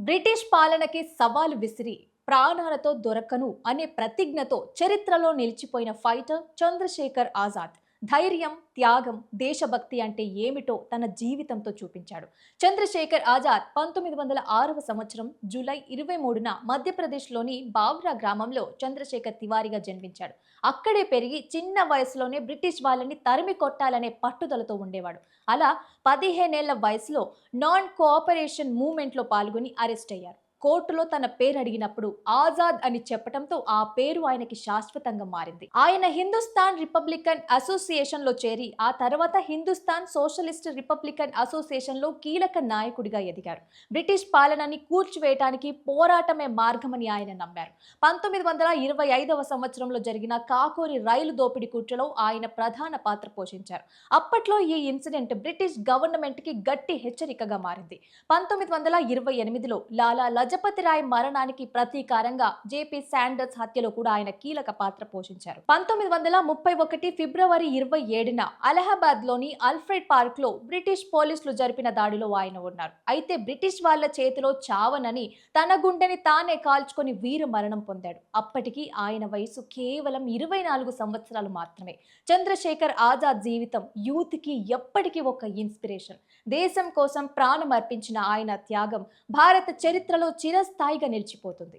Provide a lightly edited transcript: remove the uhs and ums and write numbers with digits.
British పాలనకి సవాలు విసిరి ప్రాణాలతో దొరకను అనే ప్రతిజ్ఞతో చరిత్రలో నిలిచిపోయిన ఫైటర్ చంద్రశేఖర్ ఆజాద్ ధైర్యం, త్యాగం, దేశభక్తి అంటే ఏమిటో తన జీవితంతో చూపించాడు. చంద్రశేఖర్ ఆజాద్ 1906వ సంవత్సరం జూలై 23న మధ్యప్రదేశ్లోని బావ్రా గ్రామంలో చంద్రశేఖర్ తివారీగా జన్మించాడు. అక్కడే పెరిగి చిన్న వయసులోనే బ్రిటిష్ వాళ్ళని తరిమి కొట్టాలనే పట్టుదలతో ఉండేవాడు. అలా 15 ఏళ్ల వయసులో నాన్ కోఆపరేషన్ మూవ్మెంట్లో పాల్గొని అరెస్ట్ అయ్యారు. కోర్టులో తన పేరు అడిగినప్పుడు ఆజాద్ అని చెప్పడంతో ఆ పేరు ఆయనకి శాశ్వతంగా మారింది. ఆయన హిందుస్థాన్ రిపబ్లికన్ అసోసియేషన్ లో చేరి ఆ తర్వాత హిందుస్థాన్ సోషలిస్ట్ రిపబ్లికన్ అసోసియేషన్ లో కీలక నాయకుడిగా ఎదిగారు. బ్రిటిష్ పాలనని కూల్చివేయటానికి పోరాటమే మార్గమని ఆయన నమ్మారు. 1925వ సంవత్సరంలో జరిగిన కాకోరి రైలు దోపిడీ కుట్రలో ఆయన ప్రధాన పాత్ర పోషించారు. అప్పట్లో ఈ ఇన్సిడెంట్ బ్రిటిష్ గవర్నమెంట్ కి గట్టి హెచ్చరికగా మారింది. 1928లో లాలా లజపతి రాయ్ మరణానికి ప్రతీకారంగా జేపీ శాండర్స్ హత్యలో కూడా ఆయన కీలక పాత్ర పోషించారు. 1931 ఫిబ్రవరి 27న అలహాబాద్ లోని అల్ఫ్రెడ్ పార్క్ లో బ్రిటిష్ పోలీసులు జరిపిన దాడిలో ఆయన ఉన్నారు. అయితే బ్రిటిష్ వాళ్ళ చేతిలో చావనని తన గుండెని తానే కాల్చుకొని వీర మరణం పొందాడు. అప్పటికి ఆయన వయసు కేవలం 24 సంవత్సరాలు మాత్రమే. చంద్రశేఖర్ ఆజాద్ జీవితం యూత్ కి ఎప్పటికీ ఒక ఇన్స్పిరేషన్. దేశం కోసం ప్రాణం అర్పించిన ఆయన త్యాగం భారత చరిత్రలో చిరస్థాయిగా నిలిచిపోతుంది.